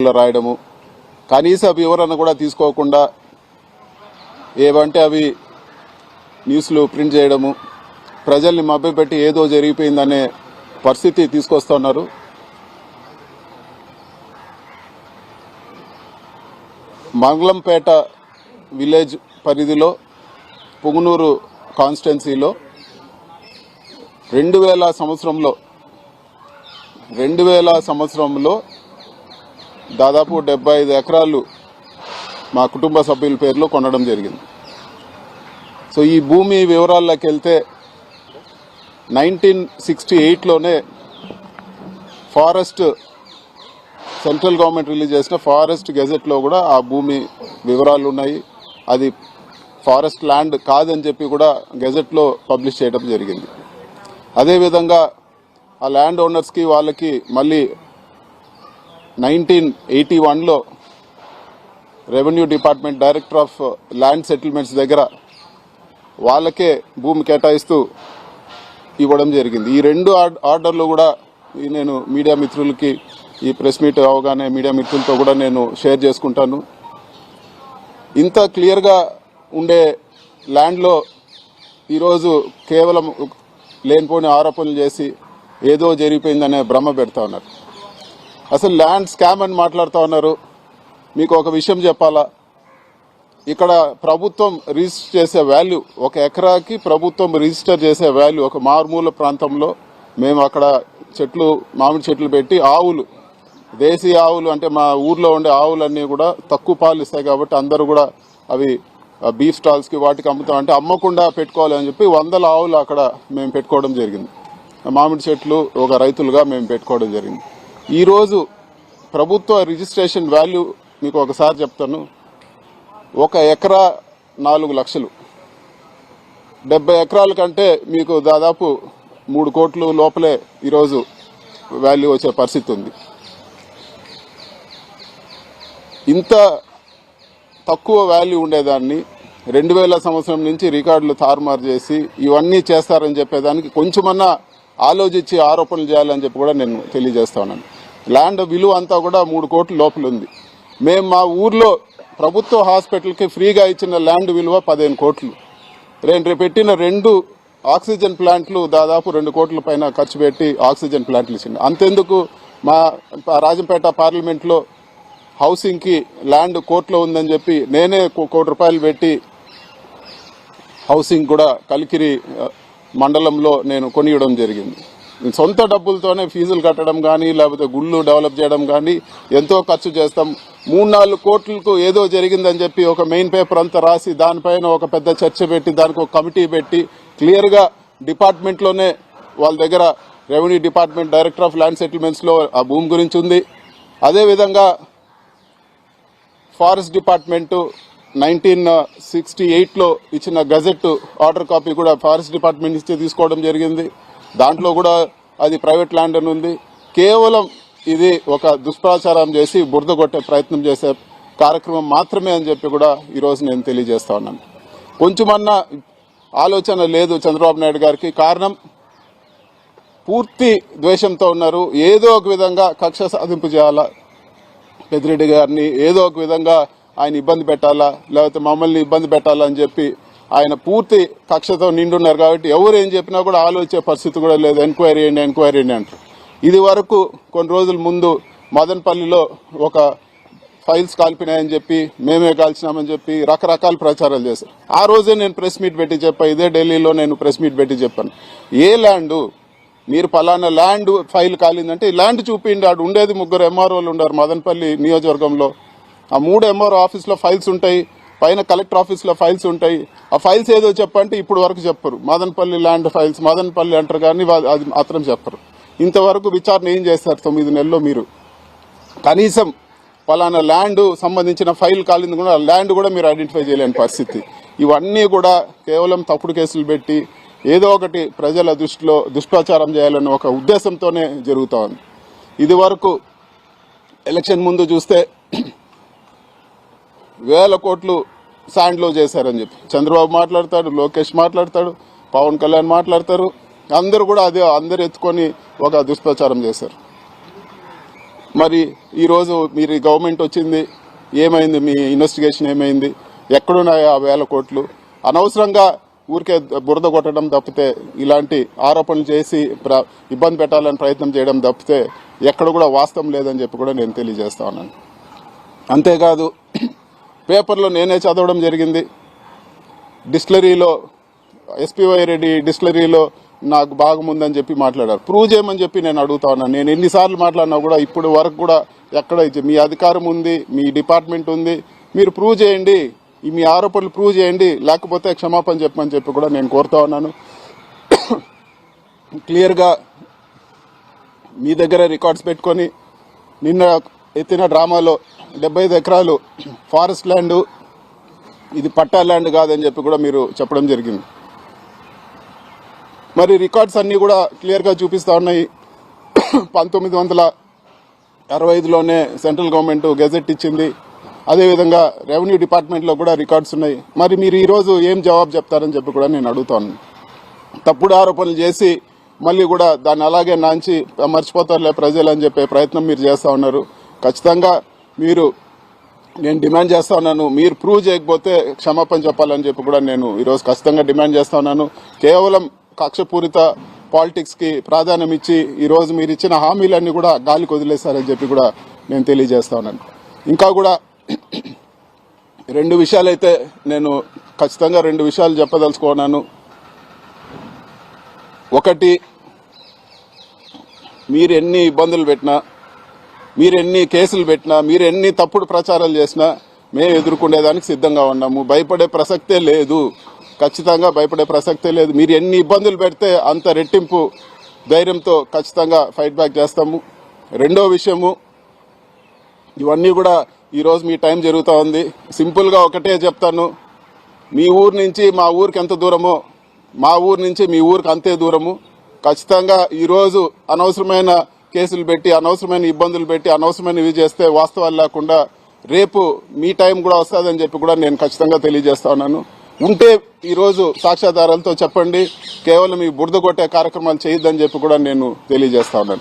ఫేస్బుక్లో రాయడము, కనీస వివరణ కూడా తీసుకోకుండా ఏవంటే అవి న్యూస్లు ప్రింట్ చేయడము, ప్రజల్ని మభ్యపెట్టి ఏదో జరిగిపోయిందనే పరిస్థితి తీసుకొస్తున్నారు. మంగళంపేట విలేజ్ పరిధిలో పుంగనూరు కాన్స్టిట్యున్సీలో 2000 సంవత్సరంలో దాదాపు 75 ఎకరాలు మా కుటుంబ సభ్యుల పేరులో కొనడం జరిగింది. సో ఈ భూమి వివరాల్లోకి వెళ్తే 1968లోనే ఫారెస్ట్ సెంట్రల్ గవర్నమెంట్ రిలీజ్ చేసిన ఫారెస్ట్ గెజెట్లో కూడా ఆ భూమి వివరాలు ఉన్నాయి. అది ఫారెస్ట్ ల్యాండ్ కాదని చెప్పి కూడా గెజెట్లో పబ్లిష్ చేయడం జరిగింది. అదేవిధంగా ఆ ల్యాండ్ ఓనర్స్కి వాళ్ళకి మళ్ళీ 1981లో revenue department director of land settlements దగ్గర వాళ్ళకే భూమి కేటాయిస్తూ ఇవ్వడం జరిగింది. ఈ 2 ఆర్డర్లు కూడా నేను మీడియా మిత్రులకి ఈ ప్రెస్ మీట్ అవగానే మీడియా మిత్రులతో కూడా నేను షేర్ చేసుకుంటాను. ఇంత క్లియర్గా ఉండే ల్యాండ్లో ఈరోజు కేవలం లేనిపోని ఆరోపణలు చేసి ఏదో జరిగిపోయిందనే భ్రమ పెడతా ఉన్నారు. అసలు ల్యాండ్ స్కామ్ అని మాట్లాడుతూ ఉన్నారు. మీకు ఒక విషయం చెప్పాలా, ఇక్కడ ప్రభుత్వం రిజిస్టర్ చేసే వాల్యూ, 1 ఎకరాకి ప్రభుత్వం రిజిస్టర్ చేసే వాల్యూ, ఒక మారుమూల ప్రాంతంలో మేము అక్కడ మామిడి చెట్లు పెట్టి ఆవులు, దేశీయ ఆవులు అంటే మా ఊర్లో ఉండే ఆవులన్నీ కూడా తక్కువ పాలు ఇస్తాయి కాబట్టి అందరూ కూడా అవి బీఫ్ స్టాల్స్కి వాటికి అమ్ముతాం, అంటే అమ్మకుండా పెట్టుకోవాలని చెప్పి 100 ఆవులు అక్కడ మేము పెట్టుకోవడం జరిగింది. మామిడి చెట్లు ఒక రైతులుగా మేము పెట్టుకోవడం జరిగింది. ఈరోజు ప్రభుత్వ రిజిస్ట్రేషన్ వాల్యూ మీకు ఒకసారి చెప్తాను. 1 ఎకరా 4 లక్షలు, 70 ఎకరాల కంటే మీకు దాదాపు 3 కోట్లు లోపలే ఈరోజు వాల్యూ వచ్చే పరిస్థితి ఉంది. ఇంత తక్కువ వాల్యూ ఉండేదాన్ని 2000 సంవత్సరం నుంచి రికార్డులు తారుమారు చేసి ఇవన్నీ చేస్తారని చెప్పేదానికి కొంచెమన్నా ఆలోచించి ఆరోపణలు చేయాలని చెప్పి కూడా నేను తెలియజేస్తా ఉన్నాను. ల్యాండ్ విలువ అంతా కూడా 3 కోట్ల లోపల ఉంది. మేము మా ఊర్లో ప్రభుత్వ హాస్పిటల్కి ఫ్రీగా ఇచ్చిన ల్యాండ్ విలువ 15 కోట్లు. రేపు పెట్టిన 2 ఆక్సిజన్ ప్లాంట్లు దాదాపు 2 కోట్ల పైన ఖర్చు పెట్టి ఆక్సిజన్ ప్లాంట్లు ఇచ్చింది. అంతెందుకు మా రాజంపేట పార్లమెంట్లో హౌసింగ్కి ల్యాండ్ కోర్టులో ఉందని చెప్పి నేనే ₹1 కోటి పెట్టి హౌసింగ్ కూడా కలికిరి మండలంలో నేను కొనియడం జరిగింది. సొంత డబ్బులతోనే ఫీజులు కట్టడం కానీ లేకపోతే గుళ్ళు డెవలప్ చేయడం కానీ ఎంతో ఖర్చు చేస్తాం. 3-4 కోట్లకు ఏదో జరిగిందని చెప్పి ఒక మెయిన్ పేపర్ అంతా రాసి దానిపైన ఒక పెద్ద చర్చ పెట్టి దానికి ఒక కమిటీ పెట్టి క్లియర్గా డిపార్ట్మెంట్లోనే వాళ్ళ దగ్గర revenue department director of land సెటిల్మెంట్స్లో ఆ భూమి గురించి ఉంది. అదేవిధంగా ఫారెస్ట్ డిపార్ట్మెంటు 1968లో ఇచ్చిన గజెట్ ఆర్డర్ కాపీ కూడా ఫారెస్ట్ డిపార్ట్మెంట్ ఇస్తే తీసుకోవడం జరిగింది. దాంట్లో కూడా అది ప్రైవేట్ ల్యాండ్ అని ఉంది. కేవలం ఇది ఒక దుష్ప్రచారం చేసి బురద కొట్టే ప్రయత్నం చేసే కార్యక్రమం మాత్రమే అని చెప్పి కూడా ఈరోజు నేను తెలియజేస్తా ఉన్నాను. కొంచెమన్నా ఆలోచన లేదు చంద్రబాబు నాయుడు గారికి. కారణం పూర్తి ద్వేషంతో ఉన్నారు. ఏదో ఒక విధంగా కక్ష సాధింపు చేయాలా, పెద్దిరెడ్డి గారిని ఏదో ఒక విధంగా ఆయన ఇబ్బంది పెట్టాలా, లేకపోతే మమ్మల్ని ఇబ్బంది పెట్టాలా అని చెప్పి ఆయన పూర్తి కక్షతో నిండున్నారు. కాబట్టి ఎవరు ఏం చెప్పినా కూడా ఆలోచించే పరిస్థితి కూడా లేదు. ఎంక్వైరీ అంటారు. ఇది వరకు కొన్ని రోజుల ముందు మదనపల్లిలో ఒక ఫైల్స్ కాల్పినాయని చెప్పి మేమే కాల్చినామని చెప్పి రకరకాల ప్రచారాలు చేశారు. ఆ రోజే నేను ప్రెస్ మీట్ పెట్టి చెప్పాను. ఇదే ఢిల్లీలో నేను ప్రెస్ మీట్ పెట్టి చెప్పాను, ఏ ల్యాండ్ మీరు పలానా ల్యాండ్ ఫైల్ కాలిందంటే ఈ ల్యాండ్ చూపిండి. ఆడు ఉండేది 3 ఎంఆర్ఓలు ఉన్నారు మదనపల్లి నియోజకవర్గంలో. ఆ 3 ఎంఆర్ఓ ఆఫీస్లో ఫైల్స్ ఉంటాయి, పైన కలెక్టర్ ఆఫీస్లో ఫైల్స్ ఉంటాయి. ఆ ఫైల్స్ ఏదో చెప్పంటే ఇప్పుడు వరకు చెప్పరు. మదనపల్లి ల్యాండ్ ఫైల్స్ మదనపల్లి అంటారు కానీ అది మాత్రం చెప్పరు. ఇంతవరకు విచారణ ఏం చేస్తారు 9 నెలల్లో? మీరు కనీసం పలానా ల్యాండ్ సంబంధించిన ఫైల్ కాలింది కూడా ల్యాండ్ కూడా మీరు ఐడెంటిఫై చేయలేని పరిస్థితి. ఇవన్నీ కూడా కేవలం తప్పుడు కేసులు పెట్టి ఏదో ఒకటి ప్రజల దృష్టిలో దుష్ప్రచారం చేయాలన్న ఒక ఉద్దేశంతోనే జరుగుతూ ఉంది. ఇది వరకు ఎలక్షన్ ముందు చూస్తే 1000 కోట్లు శాండ్లో చేశారని చెప్పి చంద్రబాబు మాట్లాడతాడు, లోకేష్ మాట్లాడతాడు, పవన్ కళ్యాణ్ మాట్లాడతారు. అందరూ కూడా అందరు ఎత్తుకొని ఒక దుష్ప్రచారం చేశారు. మరి ఈరోజు మీరు గవర్నమెంట్ వచ్చింది, ఏమైంది? మీ ఇన్వెస్టిగేషన్ ఏమైంది? ఎక్కడున్నాయో 1,000 కోట్లు? అనవసరంగా ఊరికే బురద కొట్టడం తప్పితే, ఇలాంటి ఆరోపణలు చేసి ఇబ్బంది పెట్టాలని ప్రయత్నం చేయడం తప్పితే ఎక్కడ కూడా వాస్తవం లేదని చెప్పి కూడా నేను తెలియజేస్తా ఉన్నాను. అంతేకాదు, పేపర్లో నేనే చదవడం జరిగింది, డిస్టిలరీలో ఎస్పీవై రెడ్డి డిస్టిలరీలో నాకు భాగం ఉందని చెప్పి మాట్లాడారు. ప్రూవ్ చేయమని చెప్పి నేను అడుగుతా ఉన్నాను. నేను ఎన్నిసార్లు మాట్లాడినా కూడా ఇప్పుడు వరకు కూడా ఎక్కడ మీ అధికారం ఉంది, మీ డిపార్ట్మెంట్ ఉంది, మీరు ప్రూవ్ చేయండి, మీ ఆరోపణలు ప్రూవ్ చేయండి, లేకపోతే క్షమాపణ చెప్పమని చెప్పి కూడా నేను కోరుతా ఉన్నాను. క్లియర్గా మీ దగ్గర రికార్డ్స్ పెట్టుకొని నిన్న ఎత్తిన డ్రామాలో 75 ఎకరాలు ఫారెస్ట్ ల్యాండ్, ఇది పట్టా ల్యాండ్ కాదని చెప్పి కూడా మీరు చెప్పడం జరిగింది. మరి రికార్డ్స్ అన్నీ కూడా క్లియర్గా చూపిస్తా ఉన్నాయి. 1965లోనే సెంట్రల్ గవర్నమెంట్ గెజెట్ ఇచ్చింది. అదేవిధంగా రెవెన్యూ డిపార్ట్మెంట్లో కూడా రికార్డ్స్ ఉన్నాయి. మరి మీరు ఈరోజు ఏం జవాబు చెప్తారని చెప్పి కూడా నేను అడుగుతాను. తప్పుడు ఆరోపణలు చేసి మళ్ళీ కూడా దాన్ని అలాగే నాంచి మర్చిపోతారులే ప్రజలు అని చెప్పే ప్రయత్నం మీరు చేస్తూ ఉన్నారు. ఖచ్చితంగా నేను డిమాండ్ చేస్తా ఉన్నాను, మీరు ప్రూవ్ చేయకపోతే క్షమాపణ చెప్పాలని చెప్పి కూడా నేను ఈరోజు ఖచ్చితంగా డిమాండ్ చేస్తా ఉన్నాను. కేవలం కక్షపూరిత పాలిటిక్స్ కి ప్రాధాన్యం ఇచ్చి ఈరోజు మీరు ఇచ్చిన హామీలన్నీ కూడా గాలికి వదిలేశారని చెప్పి కూడా నేను తెలియజేస్తా ఉన్నాను. ఇంకా కూడా 2 విషయాలైతే నేను ఖచ్చితంగా 2 విషయాలు చెప్పదలుచుకున్నాను. ఒకటి, మీరు ఎన్ని ఇబ్బందులు పెట్టినా, మీరు ఎన్ని కేసులు పెట్టినా, మీరు ఎన్ని తప్పుడు ప్రచారాలు చేసినా మేము ఎదుర్కొనేదానికి సిద్ధంగా ఉన్నాము. భయపడే ప్రసక్తే లేదు, ఖచ్చితంగా భయపడే ప్రసక్తే లేదు. మీరు ఎన్ని ఇబ్బందులు పెడితే అంత రెట్టింపు ధైర్యంతో ఖచ్చితంగా ఫైట్ బ్యాక్ చేస్తాము. రెండో విషయము, ఇవన్నీ కూడా ఈరోజు మీ టైం జరుగుతూ ఉంది. సింపుల్గా ఒకటే చెప్తాను, మీ ఊరు నుంచి మా ఊరికి ఎంత దూరమో మా ఊరు నుంచి మీ ఊరికి అంతే దూరము. ఖచ్చితంగా ఈరోజు అనవసరమైన కేసులు పెట్టి, అనవసరమైన ఇబ్బందులు పెట్టి, అనవసరమైనవి చేస్తే వాస్తవాలు లేకుండా రేపు మీ టైం కూడా వస్తుందని చెప్పి కూడా నేను ఖచ్చితంగా తెలియజేస్తా ఉన్నాను. ఉంటే ఈరోజు సాక్ష్యాధారాలతో చెప్పండి, కేవలం ఈ బురద కొట్టే కార్యక్రమాలు చేయొద్దని చెప్పి కూడా నేను తెలియజేస్తా ఉన్నాను.